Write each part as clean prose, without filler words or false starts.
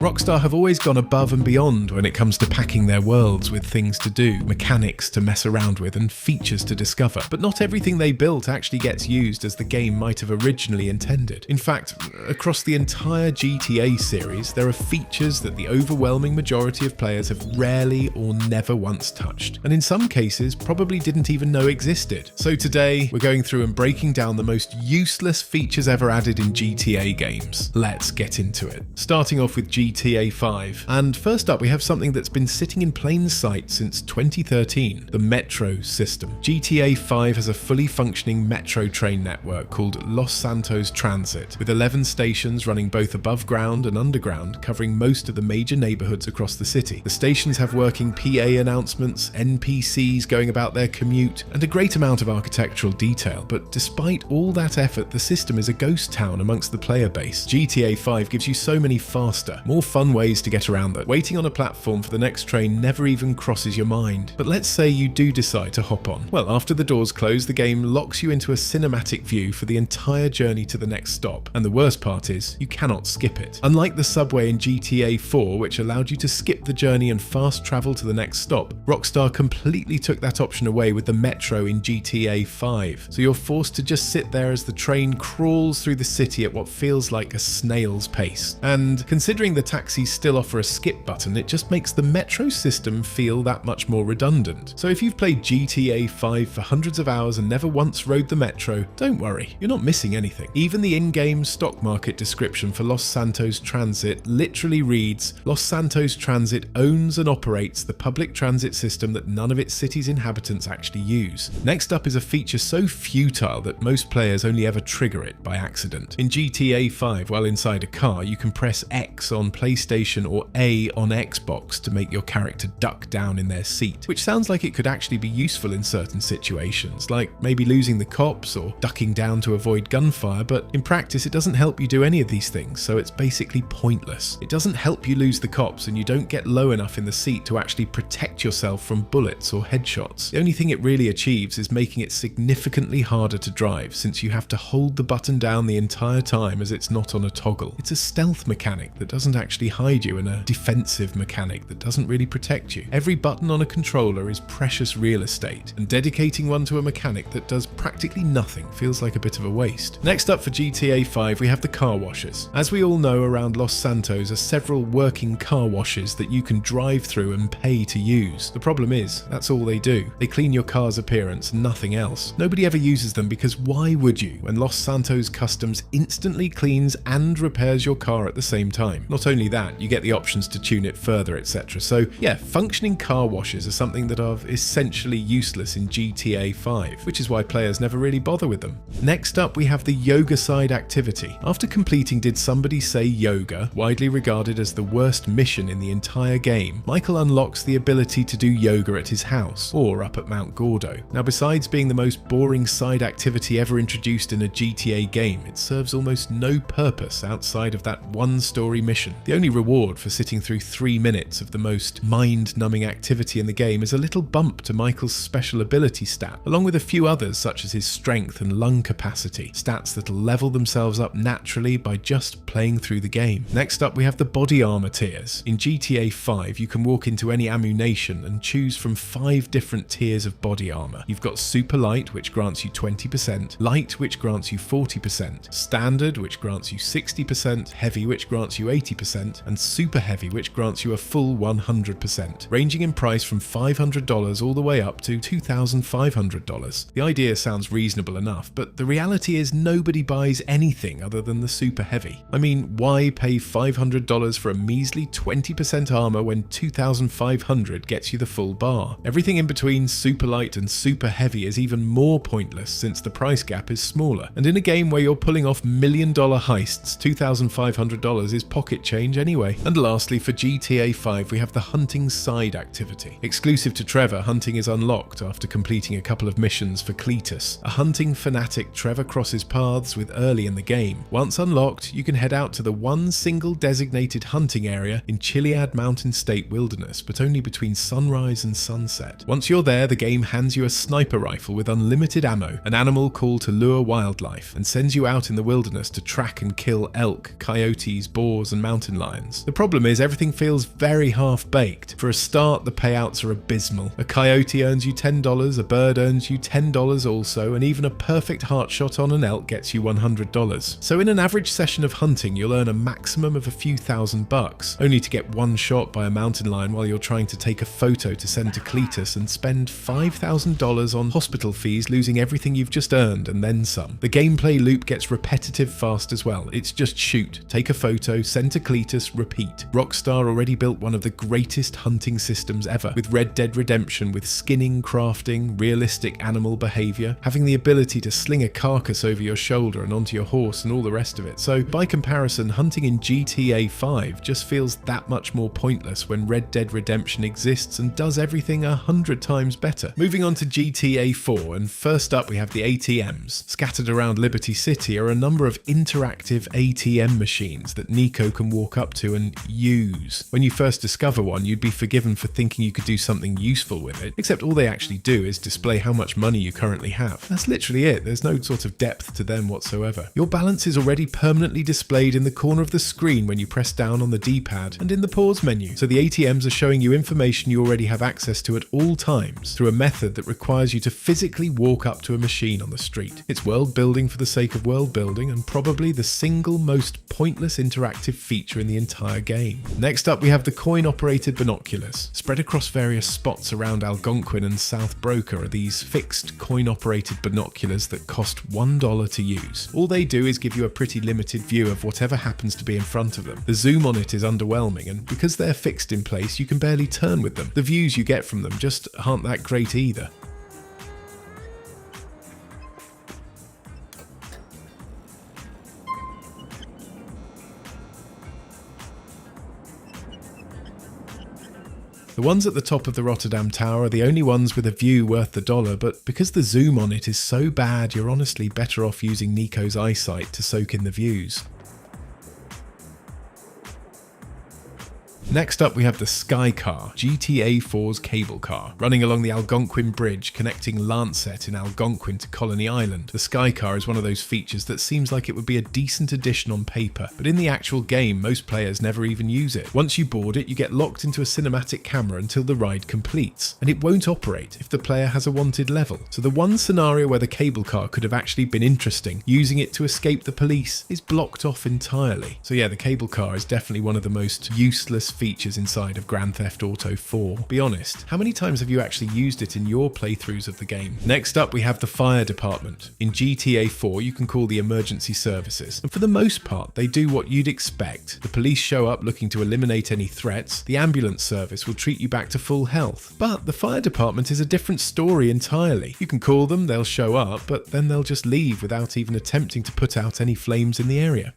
Rockstar have always gone above and beyond when it comes to packing their worlds with things to do, mechanics to mess around with, and features to discover. But not everything they built actually gets used as the game might have originally intended. In fact, across the entire GTA series, there are features that the overwhelming majority of players have rarely or never once touched, and in some cases probably didn't even know existed. So today, we're going through and breaking down the most useless features ever added in GTA games. Let's get into it. Starting off with GTA 5. And first up, we have something that's been sitting in plain sight since 2013, the Metro system. GTA 5 has a fully functioning metro train network called Los Santos Transit, with 11 stations running both above ground and underground, covering most of the major neighborhoods across the city. The stations have working PA announcements, NPCs going about their commute, and a great amount of architectural detail, but despite all that effort, the system is a ghost town amongst the player base. GTA 5 gives you so many faster, more fun ways to get around that. Waiting on a platform for the next train never even crosses your mind. But let's say you do decide to hop on. Well, after the doors close, the game locks you into a cinematic view for the entire journey to the next stop. And the worst part is, you cannot skip it. Unlike the subway in GTA 4, which allowed you to skip the journey and fast travel to the next stop, Rockstar completely took that option away with the Metro in GTA 5. So you're forced to just sit there as the train crawls through the city at what feels like a snail's pace. And considering the taxis still offer a skip button, it just makes the Metro system feel that much more redundant. So if you've played GTA 5 for hundreds of hours and never once rode the Metro, don't worry, you're not missing anything. Even the in-game stock market description for Los Santos Transit literally reads, Los Santos Transit owns and operates the public transit system that none of its city's inhabitants actually use. Next up is a feature so futile that most players only ever trigger it by accident. In GTA 5, while inside a car, you can press X on PlayStation or A on Xbox to make your character duck down in their seat, which sounds like it could actually be useful in certain situations, like maybe losing the cops or ducking down to avoid gunfire, but in practice it doesn't help you do any of these things, so it's basically pointless. It doesn't help you lose the cops, and you don't get low enough in the seat to actually protect yourself from bullets or headshots. The only thing it really achieves is making it significantly harder to drive, since you have to hold the button down the entire time as it's not on a toggle. It's a stealth mechanic that doesn't actually hide you, and a defensive mechanic that doesn't really protect you. Every button on a controller is precious real estate, and dedicating one to a mechanic that does practically nothing feels like a bit of a waste. Next up for GTA 5, we have the car washes. As we all know, around Los Santos are several working car washes that you can drive through and pay to use. The problem is, that's all they do. They clean your car's appearance and nothing else. Nobody ever uses them because why would you, when Los Santos Customs instantly cleans and repairs your car at the same time? Not only that, you get the options to tune it further, etc. So yeah, functioning car washes are something that are essentially useless in GTA 5, which is why players never really bother with them. Next up, we have the yoga side activity. After completing Did Somebody Say Yoga, widely regarded as the worst mission in the entire game, Michael unlocks the ability to do yoga at his house, or up at Mount Gordo. Now, besides being the most boring side activity ever introduced in a GTA game, it serves almost no purpose outside of that one story mission. The only reward for sitting through 3 minutes of the most mind-numbing activity in the game is a little bump to Michael's special ability stat, along with a few others such as his strength and lung capacity, stats that'll level themselves up naturally by just playing through the game. Next up, we have the body armor tiers. In GTA 5, you can walk into any ammunition and choose from 5 different tiers of body armor. You've got super light, which grants you 20%, light, which grants you 40%, standard, which grants you 60%, heavy, which grants you 80%, and super heavy, which grants you a full 100%, ranging in price from $500 all the way up to $2,500. The idea sounds reasonable enough, but the reality is nobody buys anything other than the super heavy. I mean, why pay $500 for a measly 20% armor when $2,500 gets you the full bar? Everything in between super light and super heavy is even more pointless since the price gap is smaller, and in a game where you're pulling off $1 million heists, $2,500 is pocket change anyway. And lastly, for GTA 5, we have the hunting side activity. Exclusive to Trevor, hunting is unlocked after completing a couple of missions for Cletus, a hunting fanatic Trevor crosses paths with early in the game. Once unlocked, you can head out to the one single designated hunting area in Chiliad Mountain State Wilderness, but only between sunrise and sunset. Once you're there, the game hands you a sniper rifle with unlimited ammo, an animal call to lure wildlife, and sends you out in the wilderness to track and kill elk, coyotes, boars, and mountain mountain lions. The problem is everything feels very half-baked. For a start, the payouts are abysmal. A coyote earns you $10, a bird earns you $10 also, and even a perfect heart shot on an elk gets you $100. So in an average session of hunting, you'll earn a maximum of a few $1,000, only to get one shot by a mountain lion while you're trying to take a photo to send to Cletus and spend $5,000 on hospital fees, losing everything you've just earned and then some. The gameplay loop gets repetitive fast as well. It's just shoot, take a photo, send to Cletus, repeat. Rockstar already built one of the greatest hunting systems ever, with Red Dead Redemption, with skinning, crafting, realistic animal behavior, having the ability to sling a carcass over your shoulder and onto your horse and all the rest of it. So by comparison, hunting in GTA 5 just feels that much more pointless when Red Dead Redemption exists and does everything 100 times better. Moving on to GTA 4, and first up we have the ATMs. Scattered around Liberty City are a number of interactive ATM machines that Nico can walk up to and use. When you first discover one, you'd be forgiven for thinking you could do something useful with it, except all they actually do is display how much money you currently have. That's literally it. There's no sort of depth to them whatsoever. Your balance is already permanently displayed in the corner of the screen when you press down on the D-pad and in the pause menu. So the ATMs are showing you information you already have access to at all times through a method that requires you to physically walk up to a machine on the street. It's world building for the sake of world building, and probably the single most pointless interactive feature in the entire game. Next up we have the coin-operated binoculars. Spread across various spots around Algonquin and South Broker are these fixed coin-operated binoculars that cost $1 to use. All they do is give you a pretty limited view of whatever happens to be in front of them. The zoom on it is underwhelming, and because they're fixed in place, you can barely turn with them. The views you get from them just aren't that great either. The ones at the top of the Rotterdam Tower are the only ones with a view worth the dollar, but because the zoom on it is so bad, you're honestly better off using Nico's eyesight to soak in the views. Next up we have the Sky Car, GTA 4's cable car. Running along the Algonquin Bridge connecting Lancet in Algonquin to Colony Island, the Sky Car is one of those features that seems like it would be a decent addition on paper, but in the actual game most players never even use it. Once you board it, you get locked into a cinematic camera until the ride completes, and it won't operate if the player has a wanted level. So the one scenario where the cable car could have actually been interesting, using it to escape the police, is blocked off entirely. So yeah, the cable car is definitely one of the most useless features inside of Grand Theft Auto 4. Be honest, how many times have you actually used it in your playthroughs of the game? Next up we have the fire department. In GTA 4 you can call the emergency services, and for the most part they do what you'd expect. The police show up looking to eliminate any threats, the ambulance service will treat you back to full health. But the fire department is a different story entirely. You can call them, they'll show up, but then they'll just leave without even attempting to put out any flames in the area.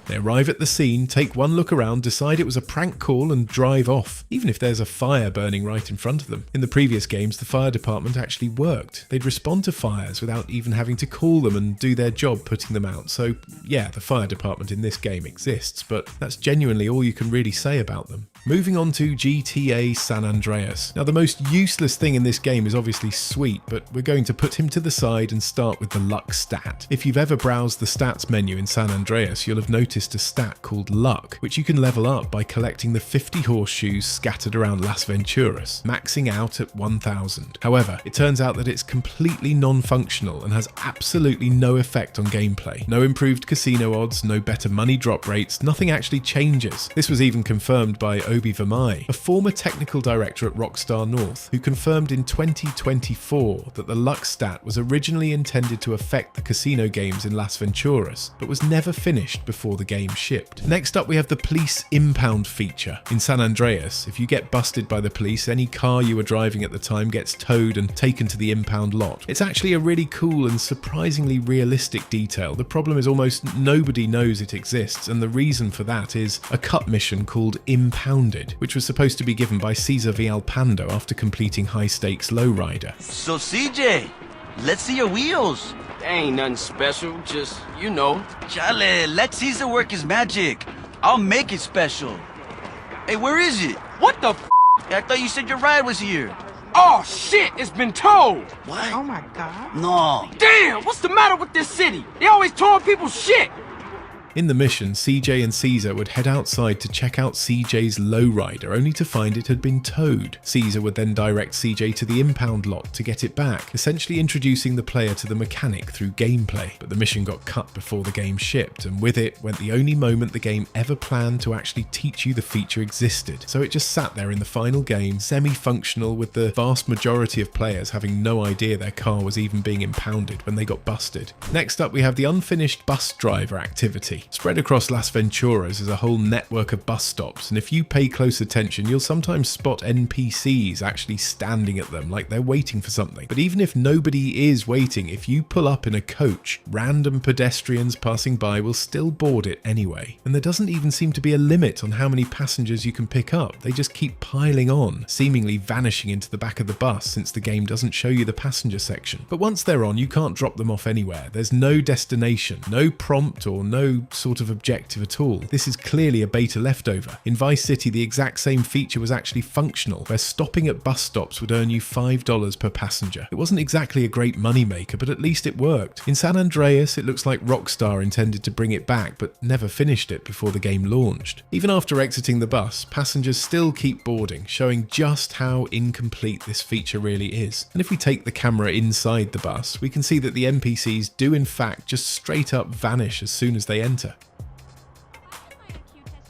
They arrive at the scene, take one look around, decide it was a prank call and drive off, even if there's a fire burning right in front of them. In the previous games, the fire department actually worked. They'd respond to fires without even having to call them and do their job putting them out. So yeah, the fire department in this game exists, but that's genuinely all you can really say about them. Moving on to GTA San Andreas. Now the most useless thing in this game is obviously Sweet, but we're going to put him to the side and start with the luck stat. If you've ever browsed the stats menu in San Andreas, you'll have noticed a stat called luck, which you can level up by collecting the 50 horseshoes scattered around Las Venturas, maxing out at 1000. However, it turns out that it's completely non-functional and has absolutely no effect on gameplay. No improved casino odds, no better money drop rates, nothing actually changes. This was even confirmed by Obi Vermai, a former technical director at Rockstar North, who confirmed in 2024 that the luck stat was originally intended to affect the casino games in Las Venturas, but was never finished before the game shipped. Next up we have the police impound feature. In San Andreas, if you get busted by the police, any car you were driving at the time gets towed and taken to the impound lot. It's actually a really cool and surprisingly realistic detail. The problem is almost nobody knows it exists, and the reason for that is a cut mission called Impounded, which was supposed to be given by Cesar Villalpando after completing High Stakes Lowrider. So CJ, let's see your wheels. Ain't nothing special, just, you know. Chale, let Cesar work his magic. I'll make it special. Hey, where is it? What the f? I thought you said your ride was here. Oh shit, it's been towed. What? Oh my God. No. Damn, what's the matter with this city? They always towing people's shit. In the mission, CJ and Caesar would head outside to check out CJ's lowrider, only to find it had been towed. Caesar would then direct CJ to the impound lot to get it back, essentially introducing the player to the mechanic through gameplay. But the mission got cut before the game shipped, and with it went the only moment the game ever planned to actually teach you the feature existed. So it just sat there in the final game, semi-functional, with the vast majority of players having no idea their car was even being impounded when they got busted. Next up, we have the unfinished bus driver activity. Spread across Las Venturas is a whole network of bus stops, and if you pay close attention, you'll sometimes spot NPCs actually standing at them like they're waiting for something. But even if nobody is waiting, if you pull up in a coach, random pedestrians passing by will still board it anyway. And there doesn't even seem to be a limit on how many passengers you can pick up. They just keep piling on, seemingly vanishing into the back of the bus since the game doesn't show you the passenger section. But once they're on, you can't drop them off anywhere. There's no destination, no prompt or no sort of objective at all. This is clearly a beta leftover. In Vice City, the exact same feature was actually functional, where stopping at bus stops would earn you $5 per passenger. It wasn't exactly a great moneymaker, but at least it worked. In San Andreas, it looks like Rockstar intended to bring it back, but never finished it before the game launched. Even after exiting the bus, passengers still keep boarding, showing just how incomplete this feature really is. And if we take the camera inside the bus, we can see that the NPCs do in fact just straight up vanish as soon as they enter.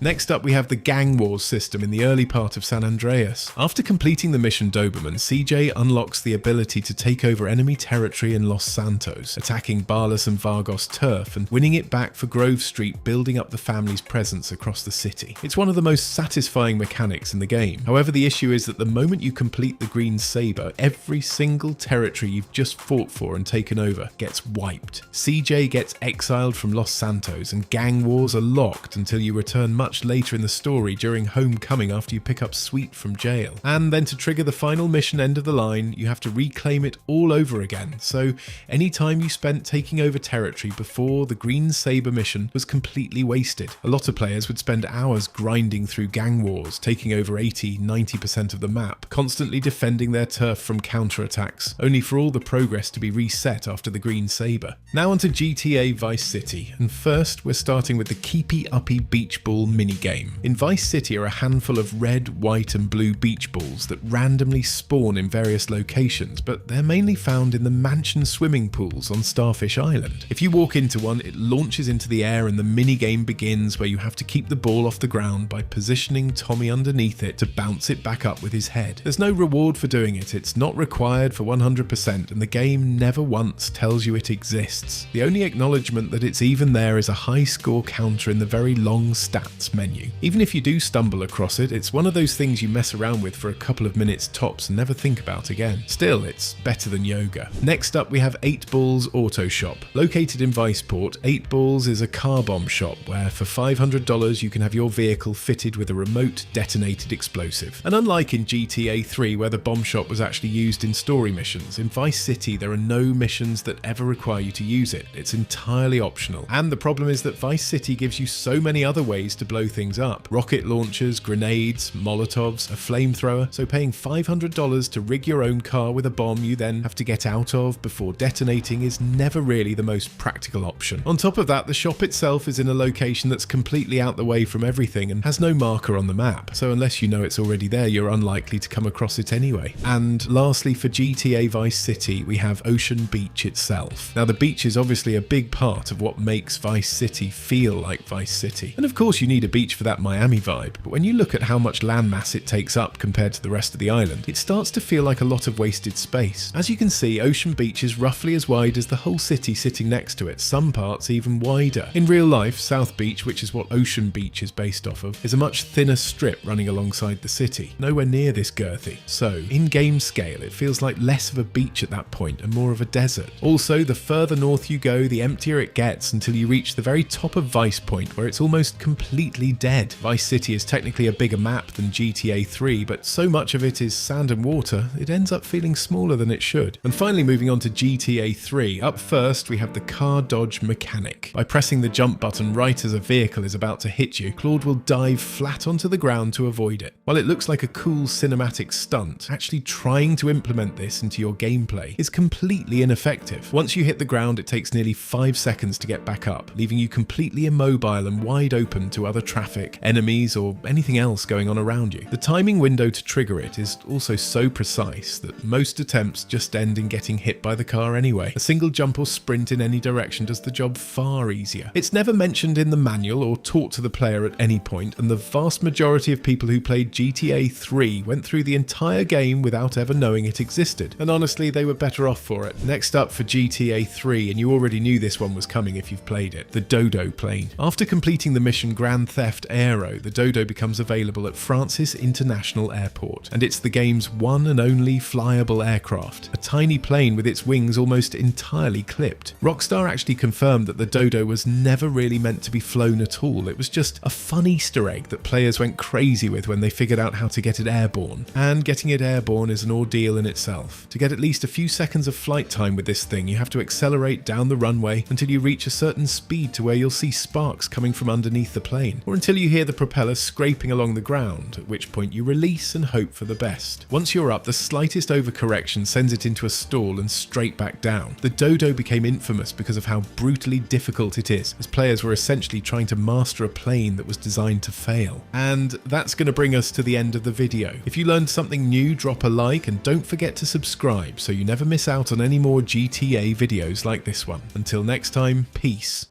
Next up, we have the Gang Wars system in the early part of San Andreas. After completing the mission Doberman, CJ unlocks the ability to take over enemy territory in Los Santos, attacking Barlas and Vargos turf and winning it back for Grove Street, building up the family's presence across the city. It's one of the most satisfying mechanics in the game. However, the issue is that the moment you complete the Green Saber, every single territory you've just fought for and taken over gets wiped. CJ gets exiled from Los Santos, and Gang Wars are locked until you return much later in the story during Homecoming after you pick up Sweet from jail. And then to trigger the final mission end of the line, you have to reclaim it all over again. So any time you spent taking over territory before the Green Saber mission was completely wasted. A lot of players would spend hours grinding through Gang Wars, taking over 80-90% of the map, constantly defending their turf from counterattacks, only for all the progress to be reset after the Green Saber. Now onto GTA Vice City, and first we're starting with the Keepy Uppy Beach Ball minigame. In Vice City are a handful of red, white and blue beach balls that randomly spawn in various locations, but they're mainly found in the mansion swimming pools on Starfish Island. If you walk into one, it launches into the air and the minigame begins, where you have to keep the ball off the ground by positioning Tommy underneath it to bounce it back up with his head. There's no reward for doing it, it's not required for 100%, and the game never once tells you it exists. The only acknowledgement that it's even there is a high score counter in the very long stats menu. Even if you do stumble across it, it's one of those things you mess around with for a couple of minutes tops and never think about again. Still, it's better than yoga. Next up, we have 8 Balls Auto Shop. Located in Viceport, 8 Balls is a car bomb shop where for $500 you can have your vehicle fitted with a remote detonated explosive. And unlike in GTA 3 where the bomb shop was actually used in story missions, in Vice City there are no missions that ever require you to use it. It's entirely optional. And the problem is that Vice City gives you so many other ways to blow things up. Rocket launchers, grenades, molotovs, a flamethrower, so paying $500 to rig your own car with a bomb you then have to get out of before detonating is never really the most practical option. On top of that, the shop itself is in a location that's completely out the way from everything and has no marker on the map, so unless you know it's already there, you're unlikely to come across it anyway. And lastly, for GTA Vice City, we have Ocean Beach itself. Now, the beach is obviously a big part of what makes Vice City feel like Vice City. And of course you need a beach for that Miami vibe, but when you look at how much landmass it takes up compared to the rest of the island, it starts to feel like a lot of wasted space. As you can see, Ocean Beach is roughly as wide as the whole city sitting next to it, some parts even wider. In real life, South Beach, which is what Ocean Beach is based off of, is a much thinner strip running alongside the city, nowhere near this girthy. So, in game scale, it feels like less of a beach at that point and more of a desert. Also, the further north you go, the emptier it gets until you reach the very top of Vice Point, where it's almost completely completely dead. Vice City is technically a bigger map than GTA 3, but so much of it is sand and water, it ends up feeling smaller than it should. And finally, moving on to GTA 3, up first we have the car dodge mechanic. By pressing the jump button right as a vehicle is about to hit you, Claude will dive flat onto the ground to avoid it. While it looks like a cool cinematic stunt, actually trying to implement this into your gameplay is completely ineffective. Once you hit the ground, it takes nearly 5 seconds to get back up, leaving you completely immobile and wide open to other traffic, enemies, or anything else going on around you. The timing window to trigger it is also so precise that most attempts just end in getting hit by the car anyway. A single jump or sprint in any direction does the job far easier. It's never mentioned in the manual or taught to the player at any point, and the vast majority of people who played GTA 3 went through the entire game without ever knowing it existed. And honestly, they were better off for it. Next up for GTA 3, and you already knew this one was coming if you've played it, the Dodo plane. After completing the mission Grand Theft Aero, the Dodo becomes available at Francis International Airport, and it's the game's one and only flyable aircraft, a tiny plane with its wings almost entirely clipped. Rockstar actually confirmed that the Dodo was never really meant to be flown at all. It was just a fun Easter egg that players went crazy with when they figured out how to get it airborne. And getting it airborne is an ordeal in itself. To get at least a few seconds of flight time with this thing, you have to accelerate down the runway until you reach a certain speed to where you'll see sparks coming from underneath the plane, or until you hear the propeller scraping along the ground, at which point you release and hope for the best. Once you're up, the slightest overcorrection sends it into a stall and straight back down. The Dodo became infamous because of how brutally difficult it is, as players were essentially trying to master a plane that was designed to fail. And that's going to bring us to the end of the video. If you learned something new, drop a like and don't forget to subscribe so you never miss out on any more GTA videos like this one. Until next time, peace.